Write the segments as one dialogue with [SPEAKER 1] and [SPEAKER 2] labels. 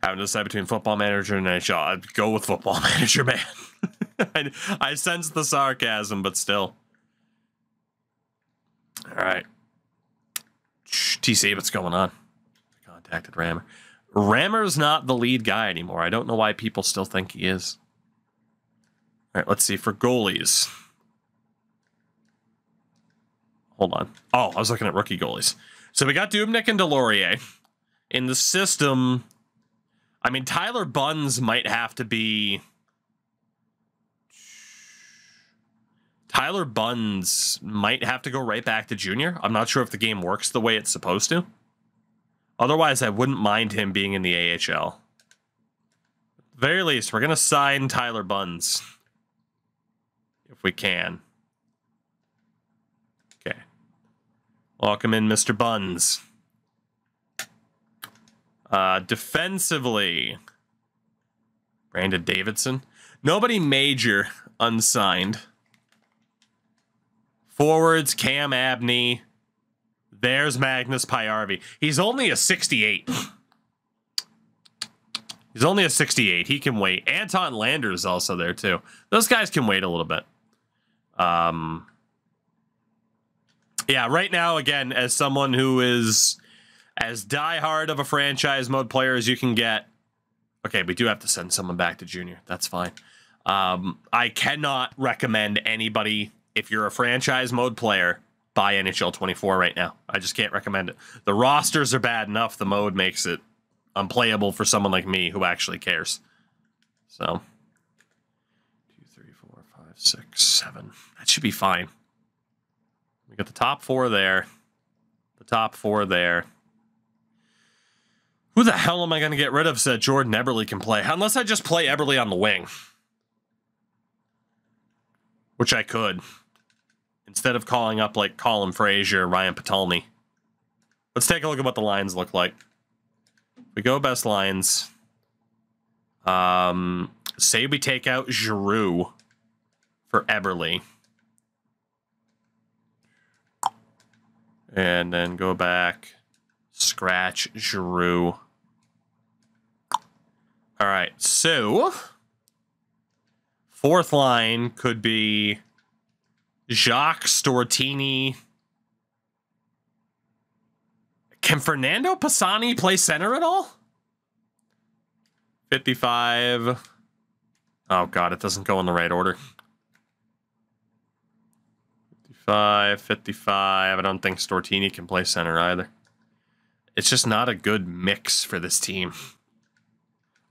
[SPEAKER 1] Having to decide between Football Manager and NHL, I'd go with Football Manager, man. I sense the sarcasm, but still. All right. TC, what's going on? Contacted Rammer. Rammer's not the lead guy anymore. I don't know why people still think he is. All right, let's see. For goalies. Hold on. Oh, I was looking at rookie goalies. So we got Dubnyk and Delorier. In the system, I mean, Tyler Bunz might have to be... Tyler Bunz might have to go right back to junior. I'm not sure if the game works the way it's supposed to. Otherwise, I wouldn't mind him being in the AHL. At the very least, we're going to sign Tyler Bunz. If we can. Okay. Welcome in, Mr. Bunz. Defensively. Brandon Davidson. Nobody major unsigned. Forwards, Cam Abney. There's Magnus Pyarvi. He's only a 68. He's only a 68. He can wait. Anton Lander's also there, too. Those guys can wait a little bit. Yeah, right now, again, as someone who is as diehard of a franchise mode player as you can get. Okay, we do have to send someone back to junior. That's fine. I cannot recommend anybody, if you're a franchise mode player, buy NHL 24 right now. I just can't recommend it. The rosters are bad enough. The mode makes it unplayable for someone like me who actually cares. So 2, 3, 4, 5, 6, 7. That should be fine. We got the top 4 there. The top 4 there. Who the hell am I going to get rid of so that Jordan Eberle can play? Unless I just play Eberle on the wing. Which I could. Instead of calling up like Colin Frazier, Ryan Patulny. Let's take a look at what the lines look like. We go best lines. Say we take out Giroux for Eberle. And then go back. Scratch Giroux. All right, so 4th line could be Jacques Stortini. Can Fernando Pisani play center at all? 55. Oh, God, it doesn't go in the right order. 55, 55. I don't think Stortini can play center either. It's just not a good mix for this team.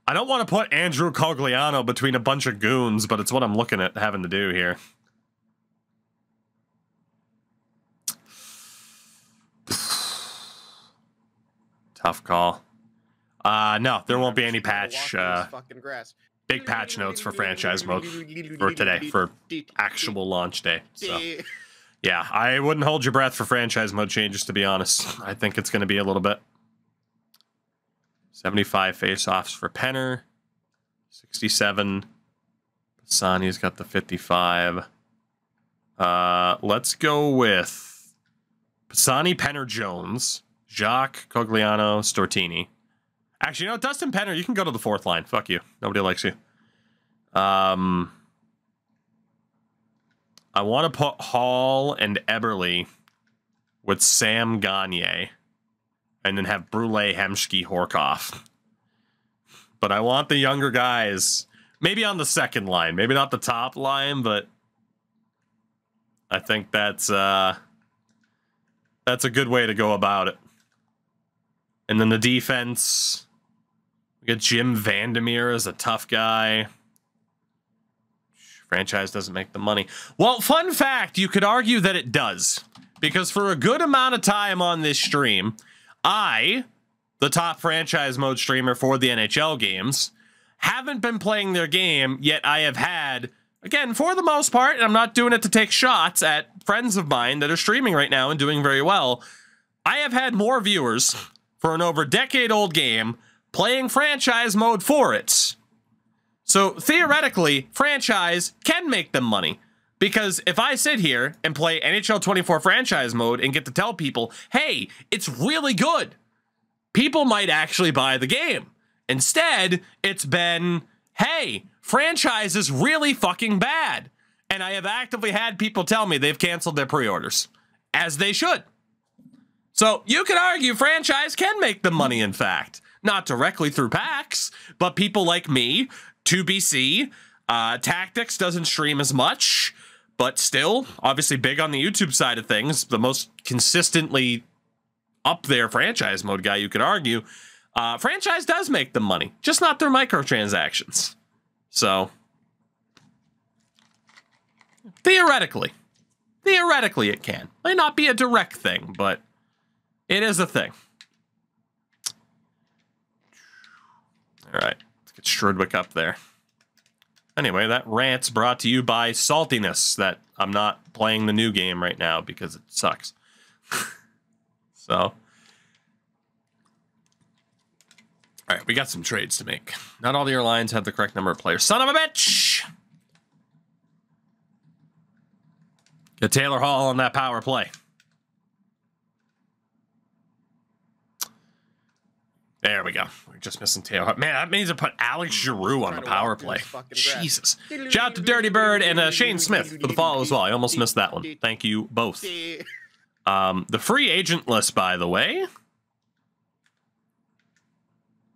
[SPEAKER 1] I don't want to put Andrew Cogliano between a bunch of goons, but it's what I'm looking at having to do here. Tough call. No, there won't be any patch. Big patch notes for franchise mode for today, for actual launch day. So, yeah, I wouldn't hold your breath for franchise mode changes, to be honest. I think it's going to be a little bit. 75 face-offs for Penner. 67. Pisani's got the 55. Let's go with Pisani, Penner, Jones, Jacques, Cogliano, Stortini. Actually, you know, Dustin Penner, you can go to the 4th line. Fuck you. Nobody likes you. I want to put Hall and Eberle with Sam Gagne. And then have Brule, Hemsky, Horkoff. But I want the younger guys, maybe on the 2nd line. Maybe not the top line, but I think that's a good way to go about it. And then the defense, we got Jim Vandermeer as a tough guy. Franchise doesn't make the money. Well, fun fact, you could argue that it does. Because for a good amount of time on this stream, I, the top franchise mode streamer for the NHL games, haven't been playing their game, yet I have had, again, for the most part, and I'm not doing it to take shots at friends of mine that are streaming right now and doing very well, I have had more viewers for an over decade-old game playing franchise mode for it. So, theoretically, franchise can make them money. Because if I sit here and play NHL 24 franchise mode and get to tell people, hey, it's really good, people might actually buy the game. Instead, it's been, hey, franchise is really fucking bad. And I have actively had people tell me they've canceled their pre-orders, as they should. So you could argue franchise can make them money, in fact. Not directly through packs, but people like me, 2BC, Tactics doesn't stream as much, but still, obviously big on the YouTube side of things, the most consistently up there franchise mode guy, you could argue. Franchise does make them money, just not through microtransactions. So, theoretically it can. Might not be a direct thing, but it is a thing. All right, let's get Strudwick up there. Anyway, that rant's brought to you by Saltiness, that I'm not playing the new game right now because it sucks. So, all right, we got some trades to make. Not all the airlines have the correct number of players. Son of a bitch! Get Taylor Hall on that power play. There we go. We're just missing Taylor Hall. Man, that means I put Alex Giroux on the power play. Jesus. Shout out to Dirty Bird and Shane Smith for the follow as well. I almost missed that one. Thank you both. The free agent list, by the way.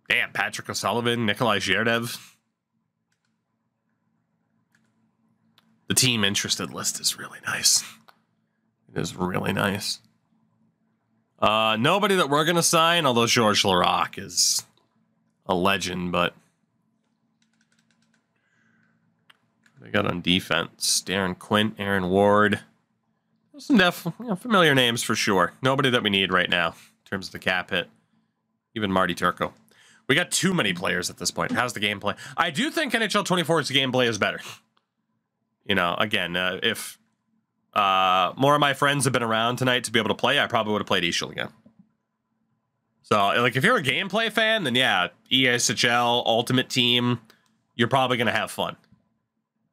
[SPEAKER 1] Damn, Patrick O'Sullivan, Nikolai Zherdev. The team interested list is really nice. It is really nice. Nobody that we're going to sign, although Georges Larac is a legend, but they got on defense. Darren Quint, Aaron Ward. Some familiar names for sure. Nobody that we need right now in terms of the cap hit. Even Marty Turco. We got too many players at this point. How's the gameplay? I do think NHL 24's gameplay is better. You know, again, if more of my friends have been around tonight to be able to play, I probably would have played Ishil again. So, like, if you're a gameplay fan, then yeah, ESHL, Ultimate Team, you're probably going to have fun.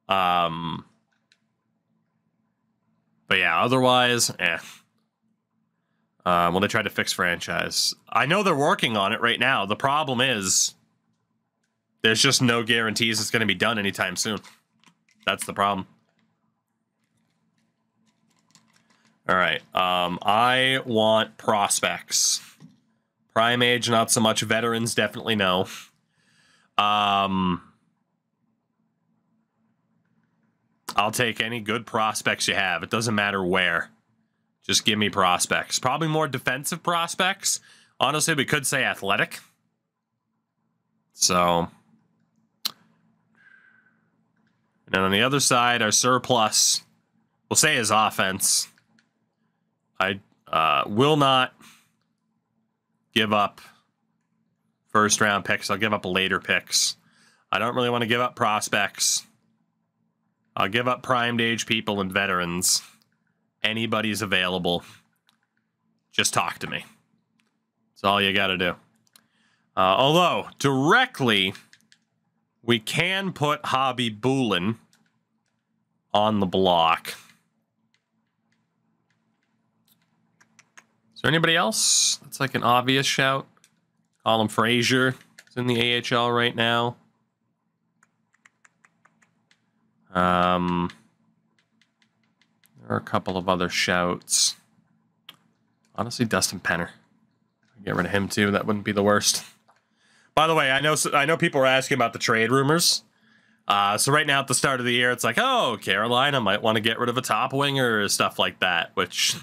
[SPEAKER 1] But yeah, otherwise, well, they tried to fix franchise. I know they're working on it right now. The problem is there's just no guarantees it's going to be done anytime soon. That's the problem. All right. I want prospects. Prime age, not so much. Veterans, definitely no. I'll take any good prospects you have. It doesn't matter where. Just give me prospects. Probably more defensive prospects. Honestly, we could say athletic. So. And then on the other side, our surplus, we'll say is offense. I will not give up first round picks. I'll give up later picks. I don't really want to give up prospects. I'll give up primed age people and veterans. Anybody's available. Just talk to me. That's all you got to do. Although, directly, we can put Hobby Boolin on the block. Is there anybody else? That's like an obvious shout. Colin Frazier is in the AHL right now. There are a couple of other shouts. Honestly, Dustin Penner. Get rid of him too. That wouldn't be the worst. By the way, I know people are asking about the trade rumors. So right now at the start of the year, it's like, oh, Carolina might want to get rid of a top winger or stuff like that, which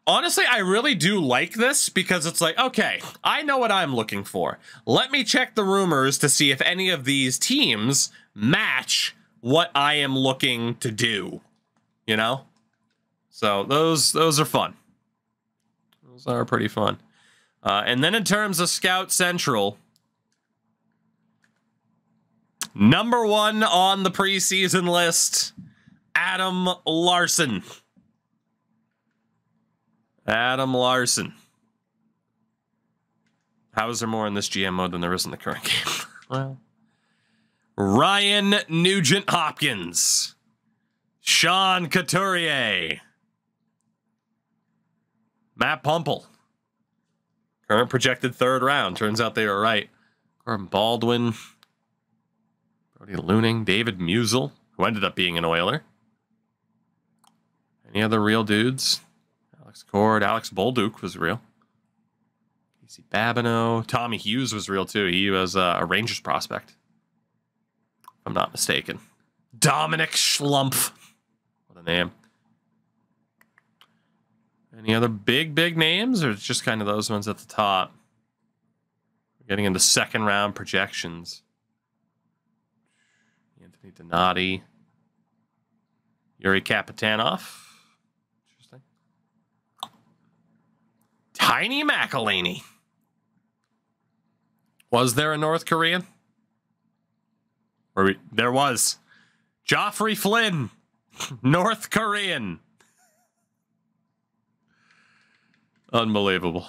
[SPEAKER 1] honestly, I really do like this because it's like, okay, I know what I'm looking for. Let me check the rumors to see if any of these teams match what I am looking to do, you know? So those are fun. Those are pretty fun. And then in terms of Scout Central, number 1 on the preseason list, Adam Larson. Adam Larson. How is there more in this GM mode than there is in the current game? Well, Ryan Nugent-Hopkins. Sean Couturier. Matt Pumple. Current projected 3rd round. Turns out they were right. Corbin Baldwin. Brody Looning. David Musel, who ended up being an Oiler. Any other real dudes? Alex Cord. Alex Bolduc was real. Casey Babineau. Tommy Hughes was real, too. He was a Rangers prospect, if I'm not mistaken. Dominic Schlumpf. What a name. Any other big names, or it's just kind of those ones at the top? We're getting into second round projections. Anthony Donati. Yuri Kapitanov. Interesting. Tiny McElhaney. Was there a North Korean? There was. Joffrey Flynn. North Korean. Unbelievable.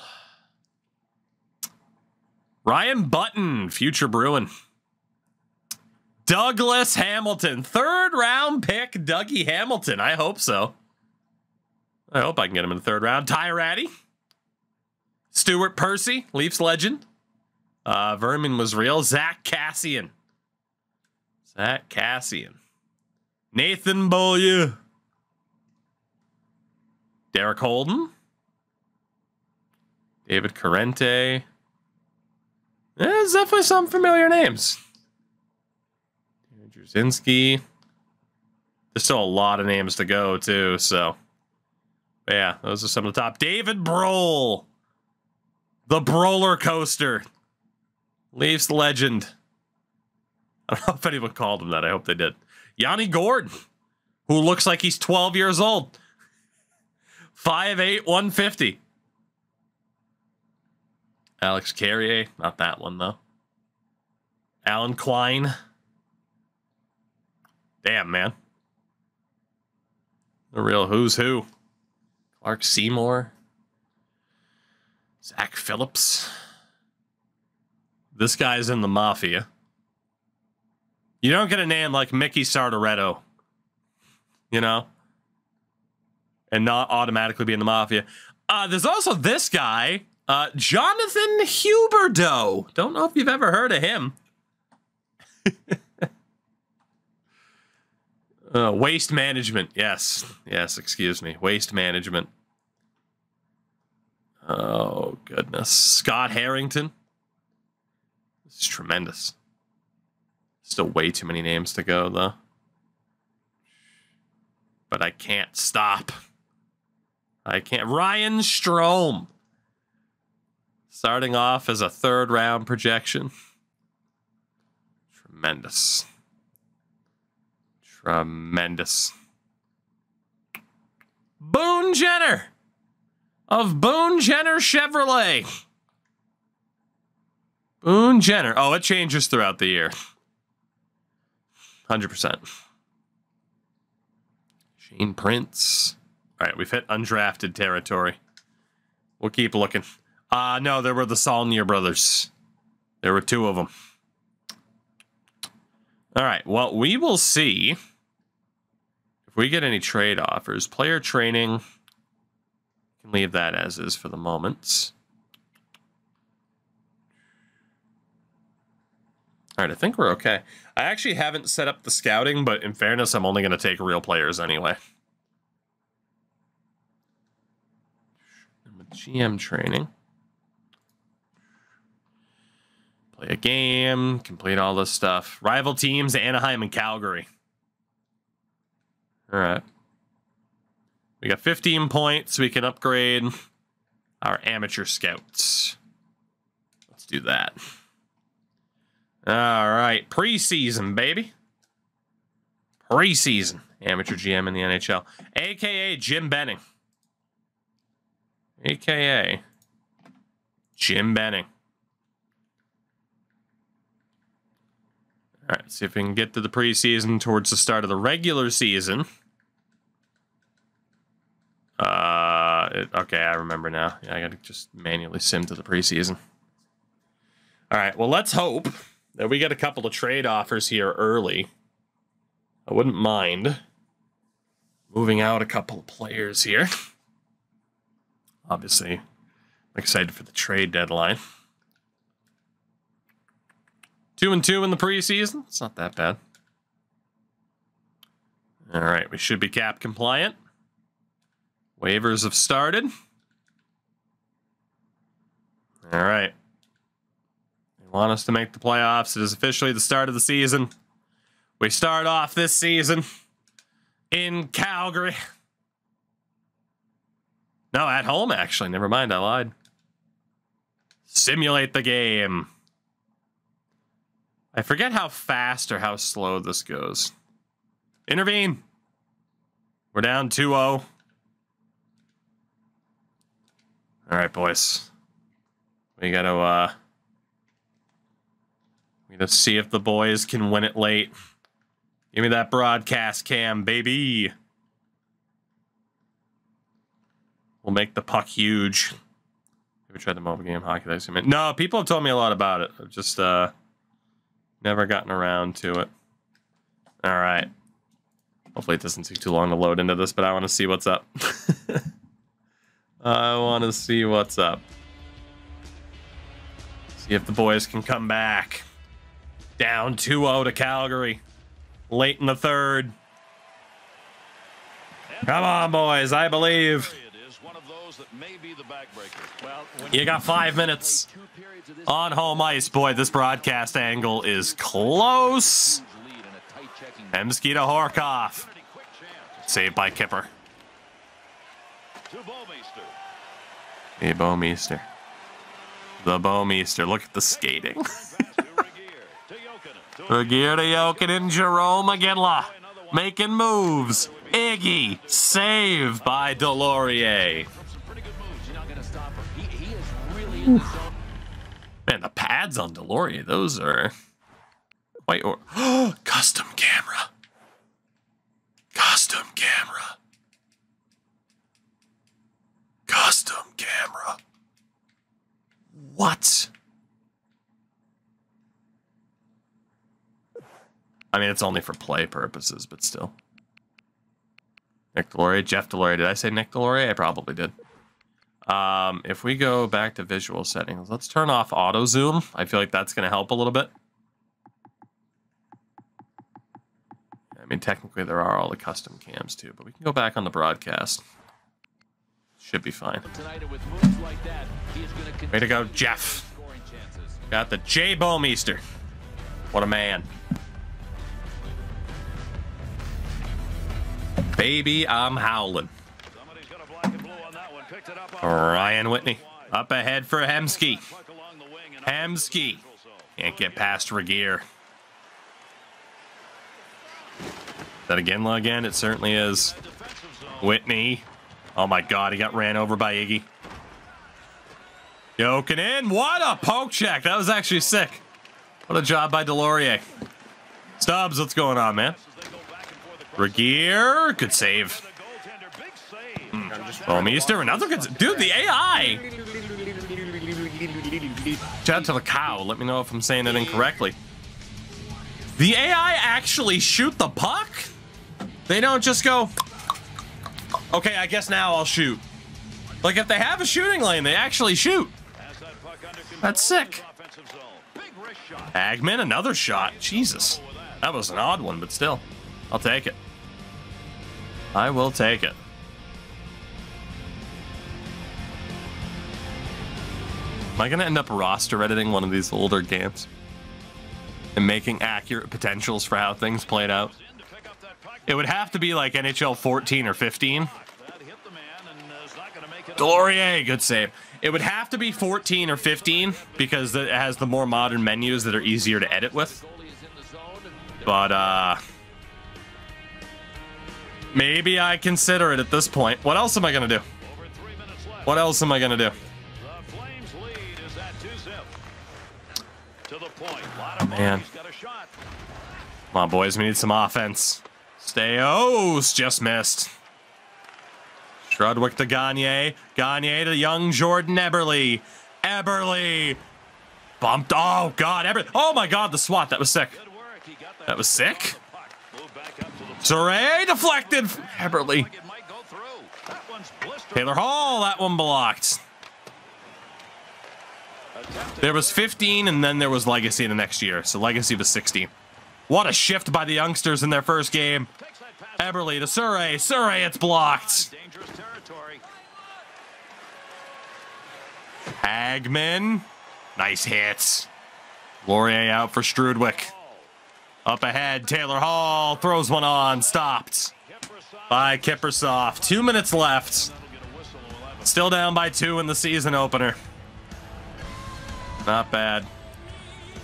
[SPEAKER 1] Ryan Button, future Bruin. Douglas Hamilton, third round pick, Dougie Hamilton. I hope so. I hope I can get him in the third round. Ty Ratty. Stuart Percy, Leafs legend. Vermin was real. Zach Cassian. Nathan Beaulieu. Derek Holden. David Carente. There's definitely some familiar names. Jasinski. There's still a lot of names to go, too, so. But yeah, those are some of the top. David Brohl. The Broller Coaster. Leafs legend. I don't know if anyone called him that. I hope they did. Yanni Gord, who looks like he's 12 years old. 5'8", 150. Alex Carrier. Not that one, though. Alan Klein. Damn, man. The real who's who. Clark Seymour. Zach Phillips. This guy's in the Mafia. You don't get a name like Mickey Sartoretto, you know, and not automatically be in the Mafia. There's also this guy, Jonathan Huberdeau. Don't know if you've ever heard of him. Waste Management. Yes, excuse me. Waste Management. Oh, goodness. Scott Harrington. This is tremendous. Still way too many names to go, though. But I can't stop. I can't. Ryan Strome. Starting off as a third round projection. Tremendous. Boone Jenner of Boone Jenner Chevrolet. Boone Jenner. Oh, it changes throughout the year. 100%. Shane Prince. All right, we've hit undrafted territory. We'll keep looking. No, there were the Saulnier brothers. There were two of them. All right, well, we will see if we get any trade offers. Player training, can leave that as is for the moment. All right, I think we're okay. I actually haven't set up the scouting, but in fairness, I'm only going to take real players anyway. GM training. Play a game, complete all this stuff. Rival teams, Anaheim and Calgary. All right. We got 15 points. We can upgrade our amateur scouts. Let's do that. All right. Preseason, baby. Preseason. Amateur GM in the NHL. AKA Jim Benning. AKA Jim Benning. All right, see if we can get to the preseason towards the start of the regular season. Okay, I remember now. Yeah, I got to just manually sim to the preseason. All right, well, let's hope that we get a couple of trade offers here early. I wouldn't mind moving out a couple of players here. Obviously, I'm excited for the trade deadline. 2-2 in the preseason. It's not that bad. All right, we should be cap compliant. Waivers have started. All right. They want us to make the playoffs. It is officially the start of the season. We start off this season in Calgary. No, at home, actually. Never mind, I lied. Simulate the game. I forget how fast or how slow this goes. Intervene. We're down 2-0. All right, boys. We gotta see if the boys can win it late. Give me that broadcast cam, baby. We'll make the puck huge. Have you tried the mobile game hockey that I No, people have told me a lot about it. I've just never gotten around to it. All right. Hopefully it doesn't take too long to load into this, but I want to see what's up. I want to see what's up. See if the boys can come back. Down 2-0 to Calgary. Late in the third. Come on, boys. I believe. You got 5 minutes on home ice. Boy, this broadcast angle is close. Hemsky to Horkoff. Saved by Kipper. Hey, Bouwmeester. The Bouwmeester. Look at the skating. Regeer to Jokinen, Jerome Iginla. Making moves. Iggy. Save by Delorier. Man, the pads on Delorier, those are quite custom camera. Custom camera. Custom camera. What? I mean, it's only for play purposes, but still. Nick Delorier, Jeff Delorier. Did I say Nick Delorier? I probably did. If we go back to visual settings, let's turn off auto zoom. I feel like that's going to help a little bit. I mean, technically there are all the custom cams too, but we can go back on the broadcast. Should be fine. Way to go, Jeff. Got the J. Bouwmeester. What a man. Baby, I'm howling. Ryan Whitney. Up ahead for Hemsky. Hemsky. Can't get past Regeer. Is that Iginla again? It certainly is. Whitney. Oh my god, he got ran over by Iggy. Jokinen. What a poke check. That was actually sick. What a job by Delorier. Stubbs, what's going on, man? Regeer. Good save. Bouwmeester, another good... Dude, the AI! Shout out to the cow. Let me know if I'm saying it incorrectly. The AI actually shoot the puck? They don't just go... Okay, I guess now I'll shoot. Like, if they have a shooting lane, they actually shoot. That's sick. Hagman, another shot. Jesus. That was an odd one, but still. I'll take it. I will take it. Am I going to end up roster editing one of these older games and making accurate potentials for how things played out? It would have to be like NHL 14 or 15. Delorier, good save. It would have to be 14 or 15 because it has the more modern menus that are easier to edit with. But, maybe I consider it at this point. What else am I going to do? What else am I going to do? Oh, man. Come on, boys. We need some offense. Stayos just missed. Strudwick to Gagne. Gagne to young Jordan Eberle. Eberle. Bumped. Oh, God. Eberle. Oh, my God. The swat. That was sick. That was sick. Surrey deflected. Eberle. Taylor Hall. That one blocked. There was 15, and then there was Legacy the next year. So Legacy was 16. What a shift by the youngsters in their first game. Eberle to Surrey. Surrey, it's blocked. Hagman. Nice hits. Laurier out for Strudwick. Up ahead, Taylor Hall throws one on. Stopped by Kippersoft. 2 minutes left. Still down by 2 in the season opener. Not bad.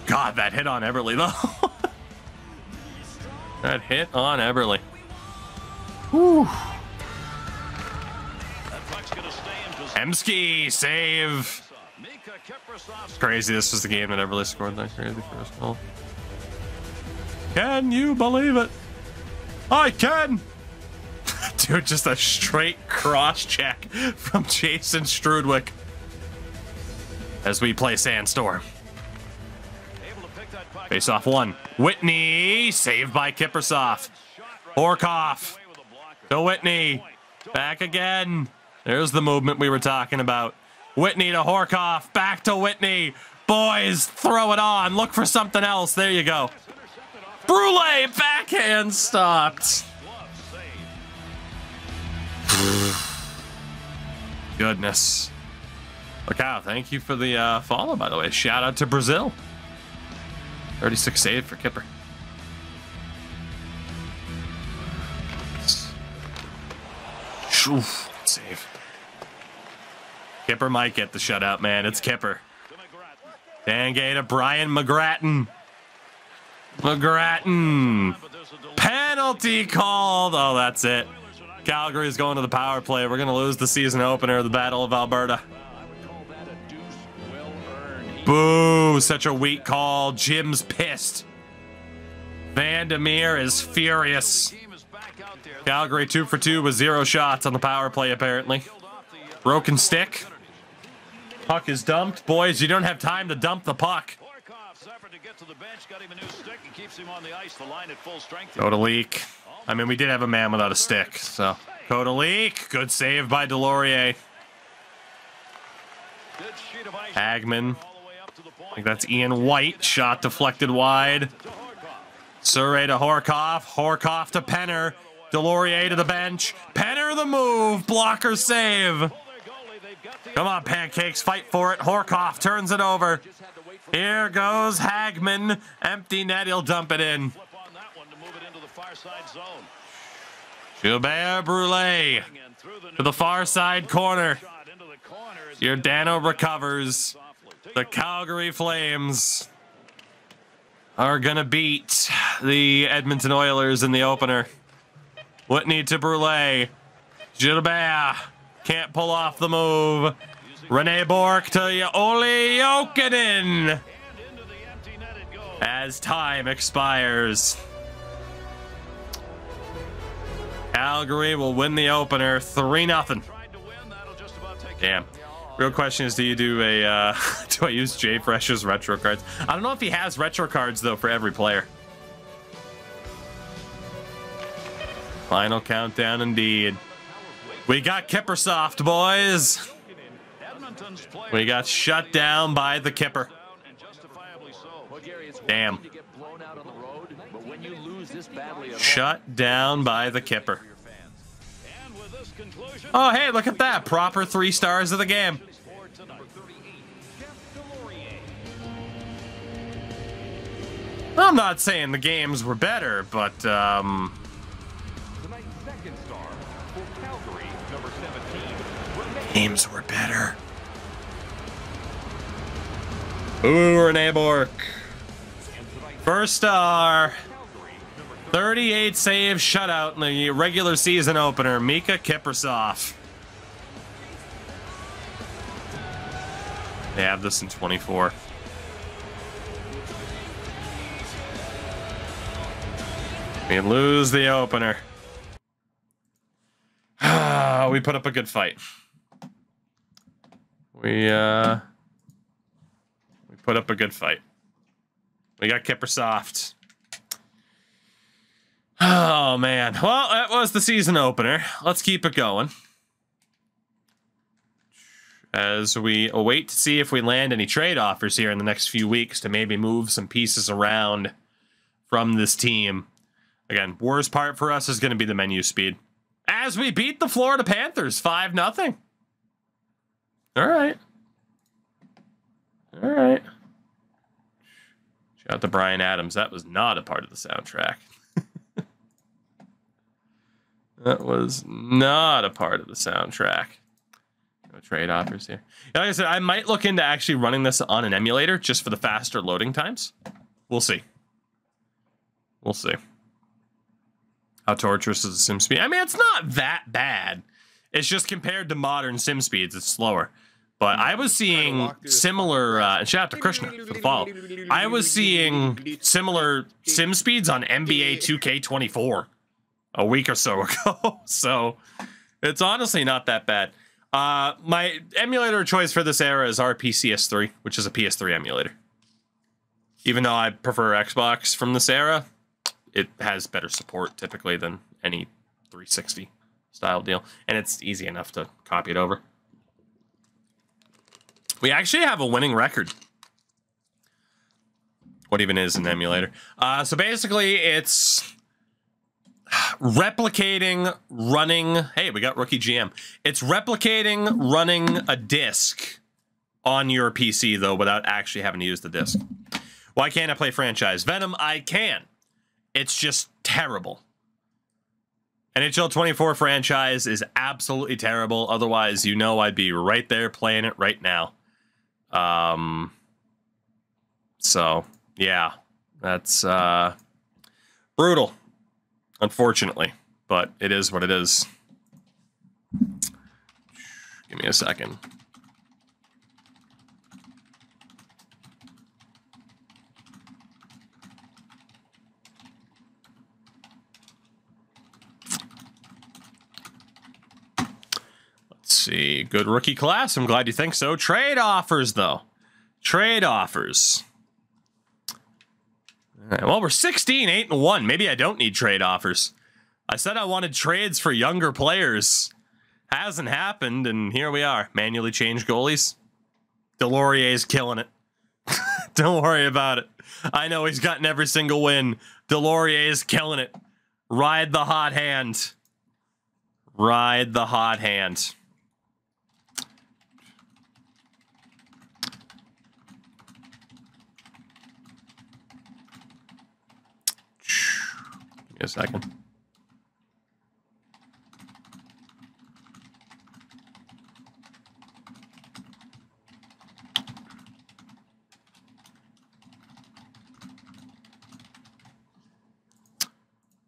[SPEAKER 1] God, that hit on Eberle, though. That hit on Eberle. Whew. Hemsky, save. It's crazy. This was the game that Eberle scored that crazy first goal. Can you believe it? I can. Dude, just a straight cross check from Jason Strudwick as we play Sandstorm. Face off one. Whitney, saved by Kippersoft. Horkoff to Whitney. Back again. There's the movement we were talking about. Whitney to Horkoff. Back to Whitney. Boys, throw it on. Look for something else. There you go. Brule, backhand stopped. Goodness. Look out. Thank you for the follow, by the way. Shout out to Brazil. 36 save for Kipper. Oof, save. Kipper might get the shutout, man. It's Kipper. Dangay to Brian McGrattan. McGrattan. Penalty called. Oh, that's it. Calgary's going to the power play. We're going to lose the season opener of the Battle of Alberta. Boo, such a weak call. Jim's pissed. Vandermeer is furious. Calgary 2 for 2 with 0 shots on the power play, apparently. Broken stick. Puck is dumped. Boys, you don't have time to dump the puck. Go to leak. I mean, we did have a man without a stick, so. Go to leak. Good save by Delorier. Hagman. I think that's Ian White. Shot deflected wide. Surrey to Horkoff. Horkoff to Penner. Delorier to the bench. Penner the move. Blocker save. Come on, Pancakes. Fight for it. Horkoff turns it over. Here goes Hagman. Empty net. He'll dump it in. Gilbert Brule to the far side corner. Giordano recovers. The Calgary Flames are going to beat the Edmonton Oilers in the opener. Whitney to Brule. Gilbert can't pull off the move. Rene Bourque to Olli Jokinen as time expires. Calgary will win the opener 3-0. Damn. Real question is, do you do a, do I use Jay Fresh's retro cards? I don't know if he has retro cards, though, for every player. Final countdown, indeed. We got Kippersoft, boys. We got shut down by the Kipper. Damn. Shut down by the Kipper. Oh, hey, look at that. Proper 3 stars of the game. I'm not saying the games were better, but, games were better. Ooh, Rene Bourque. First star. 38 save shutout in the regular season opener. Mika Kippersoft. They have this in 24. We lose the opener. We put up a good fight. We put up a good fight. We got Kippersoft. Oh, man. Well, that was the season opener. Let's keep it going. as we await to see if we land any trade offers here in the next few weeks to maybe move some pieces around from this team. Again, worst part for us is going to be the menu speed. As we beat the Florida Panthers 5-0. All right. All right. Shout out to Brian Adams. That was not a part of the soundtrack. That was not a part of the soundtrack. No trade offers here. Like I said, I might look into actually running this on an emulator just for the faster loading times. We'll see. We'll see. How torturous is the sim speed? I mean, it's not that bad. It's just compared to modern sim speeds, it's slower. But I was seeing similar, and shout out to Krishna for the follow. I was seeing similar sim speeds on NBA 2K24 a week or so ago. So it's honestly not that bad. My emulator choice for this era is RPCS3, which is a PS3 emulator. Even though I prefer Xbox from this era, it has better support typically than any 360 style deal. And it's easy enough to copy it over. We actually have a winning record. What even is an emulator? So basically, it's replicating running. Hey, we got rookie GM. It's replicating running a disc on your PC, though, without actually having to use the disc. Why can't I play franchise Venom? I can. It's just terrible. NHL 24 franchise is absolutely terrible. Otherwise, you know I'd be right there playing it right now. So yeah, that's brutal, unfortunately, but it is what it is. Give me a second. See, good rookie class. I'm glad you think so. Trade offers, though. Trade offers. All right, well, we're 16, 8-1. Maybe I don't need trade offers. I said I wanted trades for younger players. Hasn't happened, and here we are. Manually change goalies. Delorier's killing it. Don't worry about it. I know he's gotten every single win. Delorier's killing it. Ride the hot hand. Ride the hot hand. Give me a second.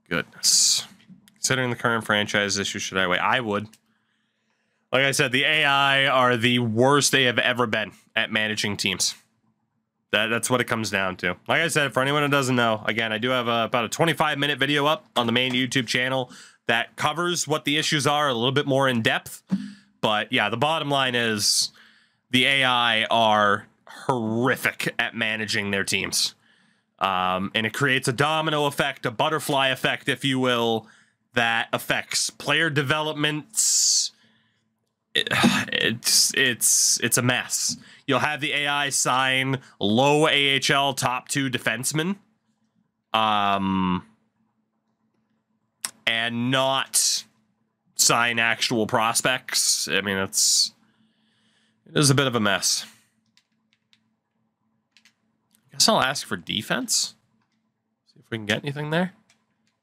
[SPEAKER 1] Goodness. Considering the current franchise issue, should I wait? I would. Like I said, the AI are the worst they have ever been at managing teams. That's what it comes down to. Like I said, for anyone who doesn't know, again, I do have about a 25-minute video up on the main YouTube channel that covers what the issues are a little bit more in depth. But yeah, the bottom line is the AI are horrific at managing their teams. And it creates a domino effect, a butterfly effect, if you will, that affects player development. It's a mess. You'll have the AI sign low AHL top 2 defensemen, and not sign actual prospects. I mean, it is a bit of a mess. I guess I'll ask for defense. See if we can get anything there.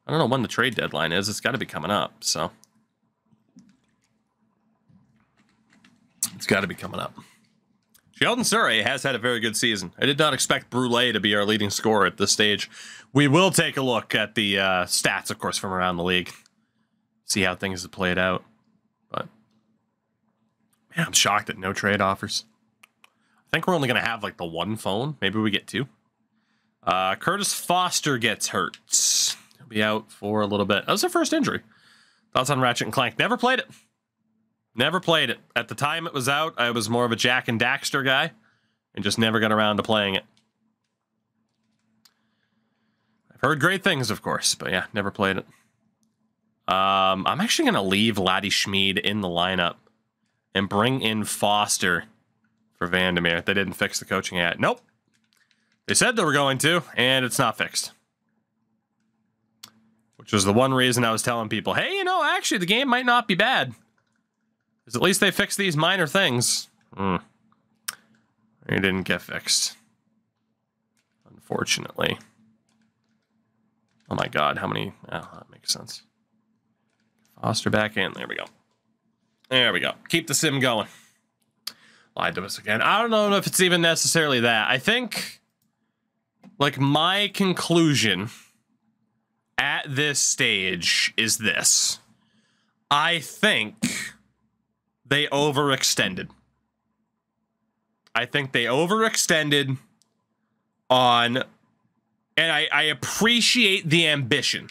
[SPEAKER 1] I don't know when the trade deadline is. It's got to be coming up, so. It's got to be coming up. Sheldon Surrey has had a very good season. I did not expect Brule to be our leading scorer at this stage. We will take a look at the stats, of course, from around the league. See how things have played out. But, man, I'm shocked at no trade offers. I think we're only going to have, like, the one phone. Maybe we get 2. Curtis Foster gets hurt. He'll be out for a little bit. That was their first injury. Thoughts on Ratchet and Clank? Never played it. Never played it. At the time it was out, I was more of a Jack and Daxter guy and just never got around to playing it. I've heard great things, of course, but yeah, never played it. I'm actually going to leave Laddie Schmid in the lineup and bring in Foster for Vandermeer. They didn't fix the coaching yet. Nope. They said they were going to, and it's not fixed. Which was the one reason I was telling people, hey, you know, actually the game might not be bad. Because at least they fixed these minor things. It didn't get fixed. Unfortunately. Oh my god, how many? Oh, that makes sense. Foster back in. There we go. There we go. Keep the sim going. Lied to us again. I don't know if it's even necessarily that. I think, like, my conclusion at this stage is this. I think they overextended. I think they overextended on... And I appreciate the ambition.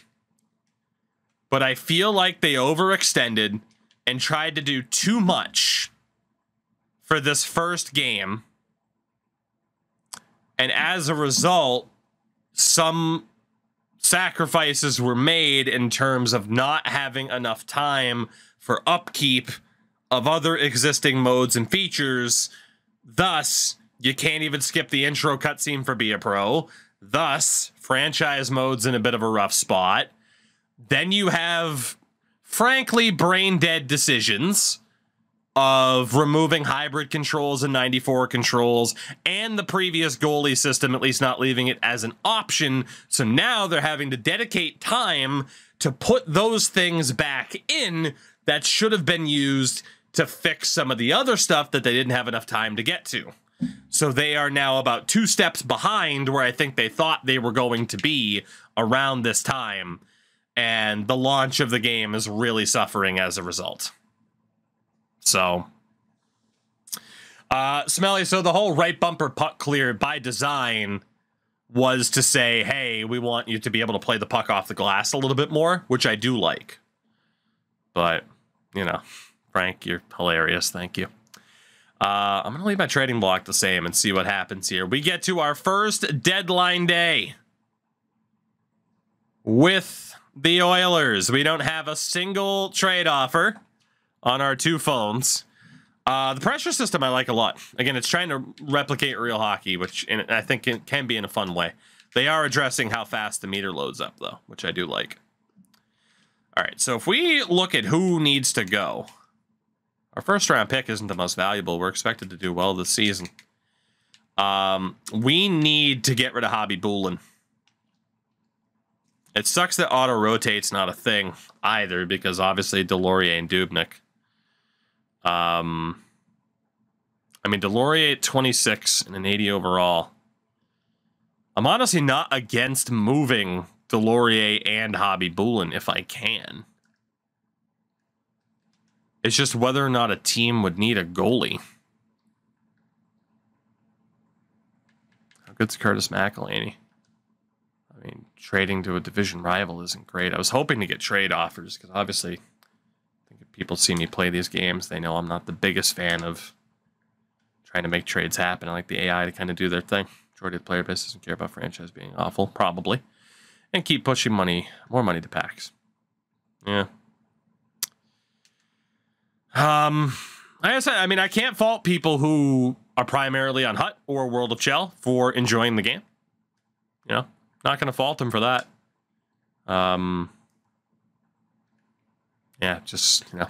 [SPEAKER 1] But I feel like they overextended and tried to do too much for this first game. And as a result, some sacrifices were made in terms of not having enough time for upkeep of other existing modes and features. Thus, you can't even skip the intro cutscene for Be a Pro. Thus, franchise mode's in a bit of a rough spot. Then you have, frankly, brain-dead decisions of removing hybrid controls and 94 controls and the previous goalie system, at least not leaving it as an option. So now they're having to dedicate time to put those things back in that should have been used to fix some of the other stuff that they didn't have enough time to get to. So they are now about 2 steps behind where I think they thought they were going to be around this time. And the launch of the game is really suffering as a result. So, Smelly, so the whole right bumper puck clear by design was to say, hey, we want you to be able to play the puck off the glass a little bit more, which I do like. But, you know, Frank, you're hilarious. Thank you. I'm going to leave my trading block the same and see what happens here. We get to our first deadline day with the Oilers. We don't have a single trade offer on our 2 phones. The pressure system I like a lot. Again, it's trying to replicate real hockey, which I think it can be in a fun way. They are addressing how fast the meter loads up, though, which I do like. All right, so if we look at who needs to go, our first round pick isn't the most valuable. We're expected to do well this season. We need to get rid of Hobby Bulin. It sucks that auto rotate's not a thing either, because obviously Delorier and Dubnyk. I mean, Delorier at 26 and an 80 overall. I'm honestly not against moving Delorier and Hobby Bulin if I can. It's just whether or not a team would need a goalie. How good's Curtis McElhaney? I mean, trading to a division rival isn't great. I was hoping to get trade offers, because obviously, I think if people see me play these games, they know I'm not the biggest fan of trying to make trades happen. I like the AI to kind of do their thing. Majority of the player base doesn't care about franchise being awful, probably. And keep pushing money, more money to packs. Yeah. Like I said, I mean, I can't fault people who are primarily on Hut or World of Chell for enjoying the game. You know, not going to fault them for that. Yeah, just, you know,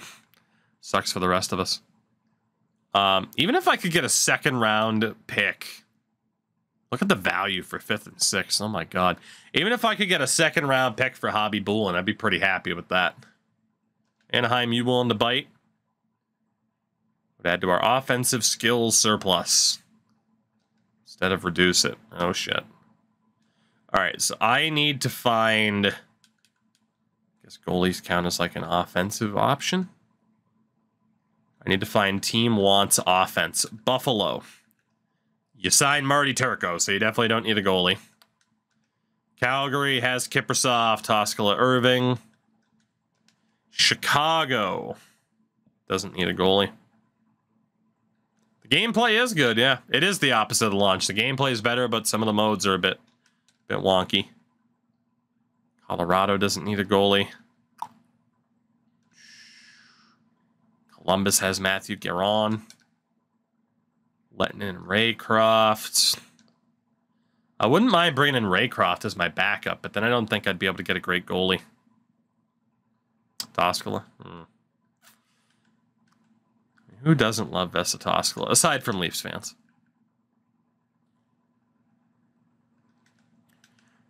[SPEAKER 1] sucks for the rest of us. Even if I could get a 2nd round pick, look at the value for 5th and 6th. Oh my God. Even if I could get a 2nd round pick for Hobby Bulin, I'd be pretty happy with that. Anaheim, you willing to bite? Would add to our offensive skills surplus instead of reduce it. Oh shit. All right, so I need to find, I guess goalies count as like an offensive option. I need to find team wants offense. Buffalo. You signed Marty Turco, so you definitely don't need a goalie. Calgary has Kiprusoff, Toskala, Irving. Chicago doesn't need a goalie. The gameplay is good, yeah. It is the opposite of the launch. The gameplay is better, but some of the modes are a bit wonky. Colorado doesn't need a goalie. Columbus has Matthew Guerin. Letting in Raycroft. I wouldn't mind bringing in Raycroft as my backup, but then I don't think I'd be able to get a great goalie. Toskala. Who doesn't love Vesa Toskala, aside from Leafs fans?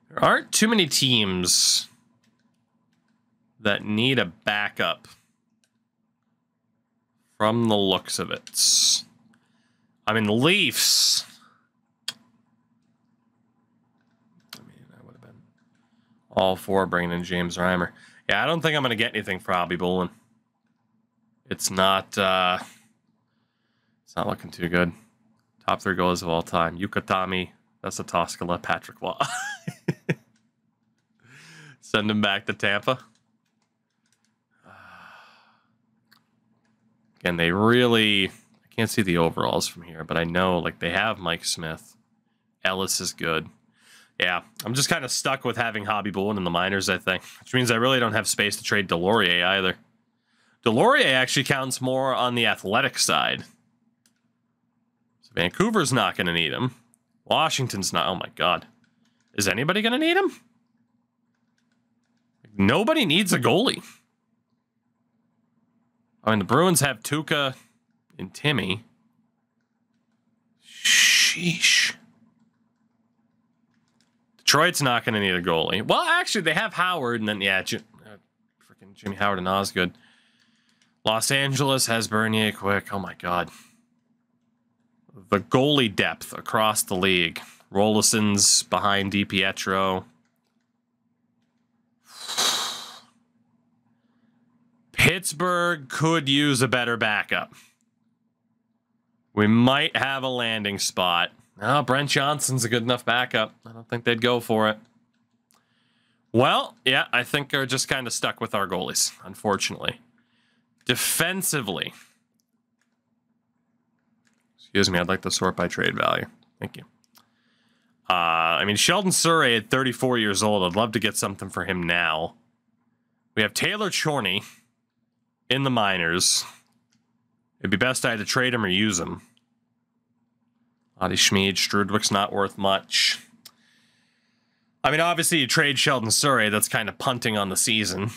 [SPEAKER 1] There aren't too many teams that need a backup from the looks of it. I mean, the Leafs. I mean, I would have been all for bringing in James Reimer. Yeah, I don't think I'm going to get anything for Bobby Bolin. It's not looking too good. Top 3 goalies of all time. Yukatami, Vesa Toskala, Patrick Waugh. Send him back to Tampa. Again, they really... I can't see the overalls from here, but I know like they have Mike Smith. Ellis is good. Yeah, I'm just kind of stuck with having Hobby Bullen in the minors, I think. Which means I really don't have space to trade Delorier either. Delorier actually counts more on the athletic side. So Vancouver's not going to need him. Washington's not. Oh my God. Is anybody going to need him? Nobody needs a goalie. I mean, the Bruins have Tuukka and Timmy. Sheesh. Detroit's not going to need a goalie. Well, actually, they have Howard, and then, yeah, freaking Jimmy Howard and Osgood. Los Angeles has Bernier Quick. Oh, my God. The goalie depth across the league. Rolison's behind DiPietro. Pittsburgh could use a better backup. We might have a landing spot. Oh, Brent Johnson's a good enough backup. I don't think they'd go for it. Well, yeah, I think they're just kind of stuck with our goalies, unfortunately. Defensively. Excuse me, I'd like to sort by trade value. Thank you. I mean, Sheldon Surrey at 34 years old. I'd love to get something for him now. We have Taylor Chorney in the minors. It'd be best I had to trade him or use him. Adi Schmid, Strudwick's not worth much. I mean, obviously, you trade Sheldon Surrey. That's kind of punting on the season.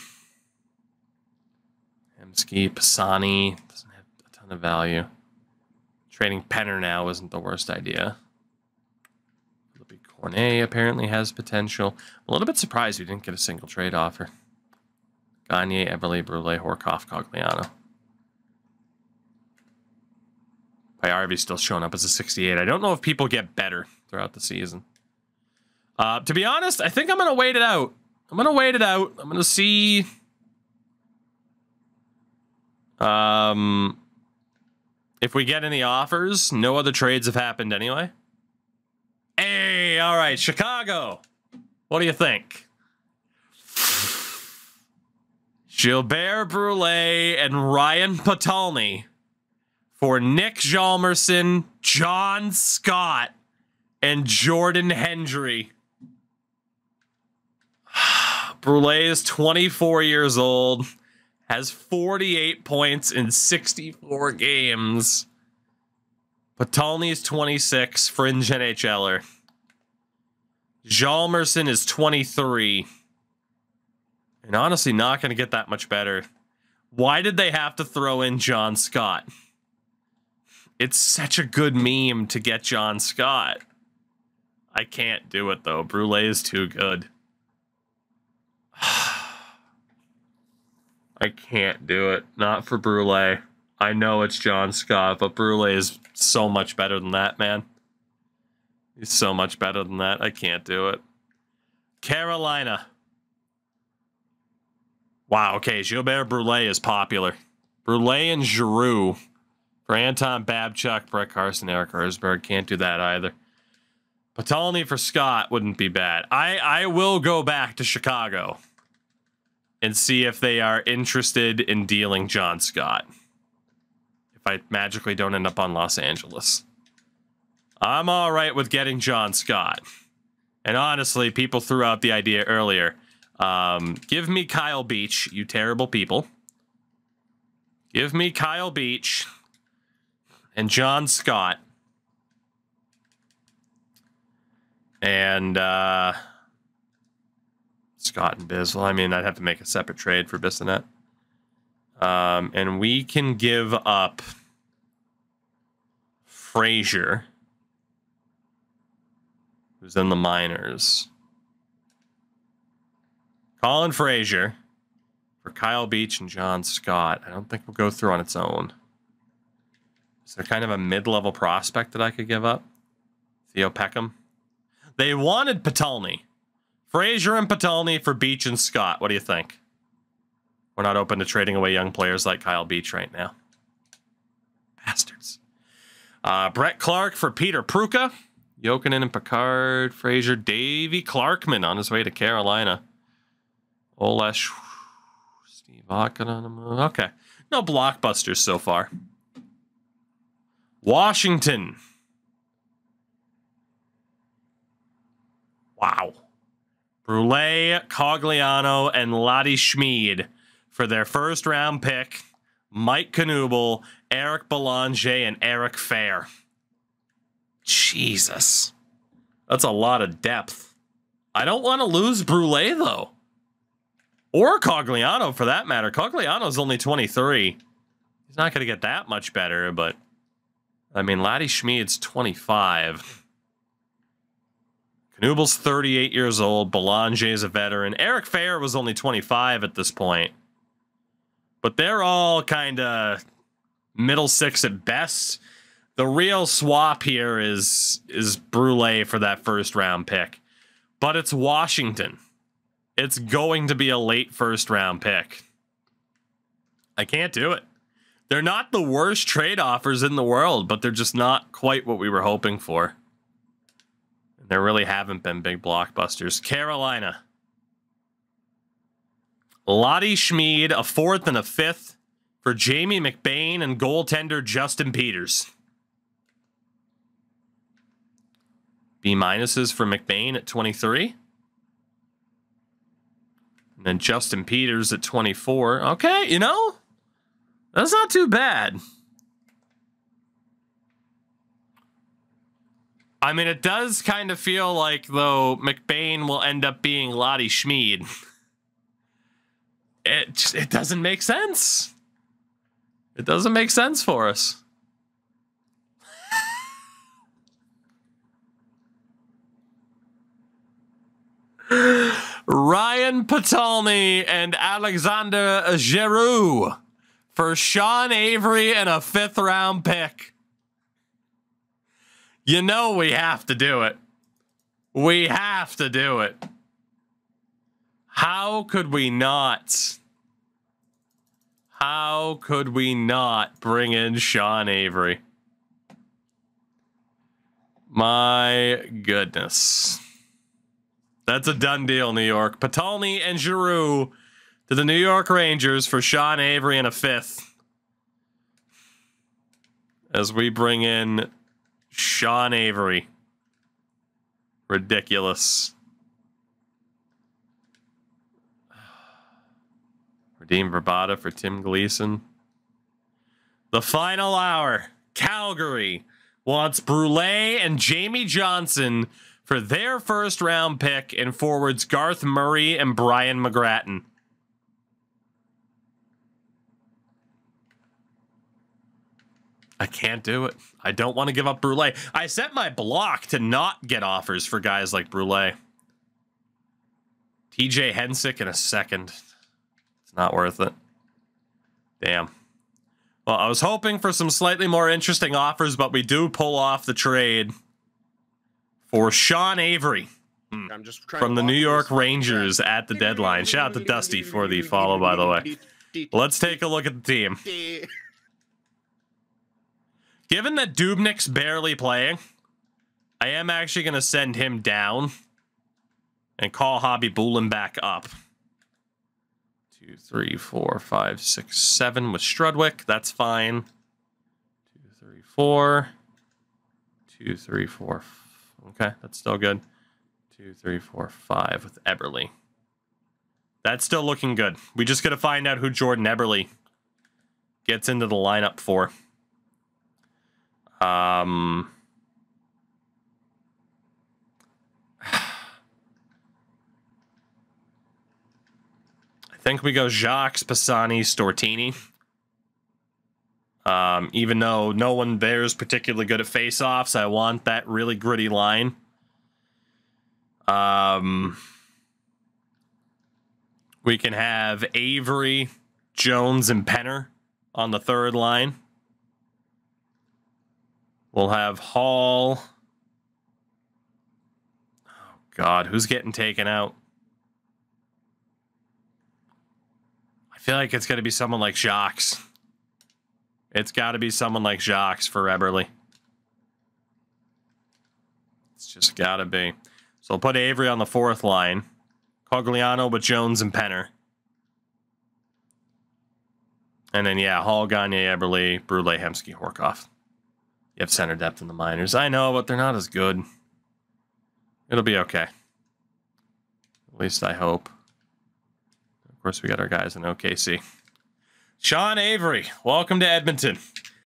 [SPEAKER 1] Hemsky, Pisani doesn't have a ton of value. Trading Penner now isn't the worst idea. Philippe Cornet apparently has potential. I'm a little bit surprised we didn't get a single trade offer. Gagne, Eberle, Brule, Horkoff, Cogliano. Payarvi's still showing up as a 68. I don't know if people get better throughout the season. To be honest, I think I'm going to wait it out. I'm going to see... if we get any offers. No other trades have happened anyway. Hey, all right, Chicago. What do you think? Gilbert Brule and Ryan Potulny for Nick Hjalmarsson, John Scott, and Jordan Hendry. Brule is 24 years old, has 48 points in 64 games. Potulny is 26, fringe NHLer. Hjalmarsson is 23. And honestly, not going to get that much better. Why did they have to throw in John Scott? It's such a good meme to get John Scott. I can't do it, though. Brule is too good. I can't do it. Not for Brule. I know it's John Scott, but Brule is so much better than that, man. He's so much better than that. I can't do it. Carolina. Wow, okay, Gilbert Brule is popular. Brule and Giroux for Anton Babchuk, Brett Carson, Eric Herzberg. Can't do that either. Potulny for Scott wouldn't be bad. I will go back to Chicago and see if they are interested in dealing John Scott. If I magically don't end up on Los Angeles. I'm all right with getting John Scott. And honestly, people threw out the idea earlier. Give me Kyle Beach, you terrible people. Give me Kyle Beach and John Scott. And Scott and Biz. Well, I mean, I'd have to make a separate trade for Bissonnette. And we can give up Frazier, who's in the minors. Colin Frazier for Kyle Beach and John Scott. I don't think we'll go through on its own. Is there kind of a mid-level prospect that I could give up? Theo Peckham? They wanted Patulny. Frazier and Patulny for Beach and Scott. What do you think? We're not open to trading away young players like Kyle Beach right now. Bastards. Brett Clark for Peter Pruka. Jokinen and Picard. Frazier. Davey Clarkman on his way to Carolina. Olesh. Steve Ocken on the move. Okay. No blockbusters so far. Washington. Wow. Brule, Cogliano, and Lottie Schmid for their first round pick. Mike Knuble, Eric Belanger, and Eric Fair. Jesus. That's a lot of depth. I don't want to lose Brule, though. Or Cogliano, for that matter. Cogliano's only 23. He's not going to get that much better, but... I mean, Laddie Schmid's 25. Knubel's 38 years old. Belanger's a veteran. Eric Fair was only 25 at this point. But they're all kind of middle six at best. The real swap here is Brule for that first round pick. But it's Washington. It's going to be a late first round pick. I can't do it. They're not the worst trade offers in the world, but they're just not quite what we were hoping for. There really haven't been big blockbusters. Carolina. Lottie Schmid, a 4th and a 5th for Jamie McBain and goaltender Justin Peters. B minuses for McBain at 23. And then Justin Peters at 24. Okay, you know, that's not too bad. I mean, it does kind of feel like, though, McBain will end up being Lottie Schmid. It doesn't make sense. It doesn't make sense for us. Ryan Patulny and Alexander Giroux for Sean Avery and a 5th round pick. You know we have to do it. We have to do it. How could we not? How could we not bring in Sean Avery? My goodness. That's a done deal, New York. Patulny and Giroux to the New York Rangers for Sean Avery and a 5th. As we bring in Sean Avery. Ridiculous. Redeem Verbata for Tim Gleason. The final hour. Calgary wants Brule and Jamie Johnson for their first round pick and forwards Garth Murray and Brian McGrattan. I can't do it. I don't want to give up Brule. I set my block to not get offers for guys like Brule. TJ Hensick in a 2nd. It's not worth it. Damn. Well, I was hoping for some slightly more interesting offers, but we do pull off the trade for Sean Avery from the New York Rangers at the deadline. Shout out to Dusty for the follow, by the way. Let's take a look at the team. Given that Dubnik's barely playing, I am actually going to send him down and call Hobby Bulin back up. 2, 3, 4, 5, 6, 7 with Strudwick. That's fine. 2, 3, 4. 2, 3, 4. Okay, that's still good. 2, 3, 4, 5 with Eberle. That's still looking good. We just got to find out who Jordan Eberle gets into the lineup for. I think we go Jacques, Pisani, Stortini. Even though no one there's particularly good at face-offs, I want that really gritty line. We can have Avery, Jones, and Penner on the third line. We'll have Hall. Oh, God, who's getting taken out? I feel like it's going to be someone like Jacques. It's got to be someone like Jacques for Eberle. It's just got to be. So we'll put Avery on the fourth line. Cogliano with Jones and Penner. And then, yeah, Hall, Gagne, Eberle, Brule, Hemsky, Horkoff. You have center depth in the minors. I know, but they're not as good. It'll be okay. At least I hope. Of course, we got our guys in OKC. Sean Avery, welcome to Edmonton.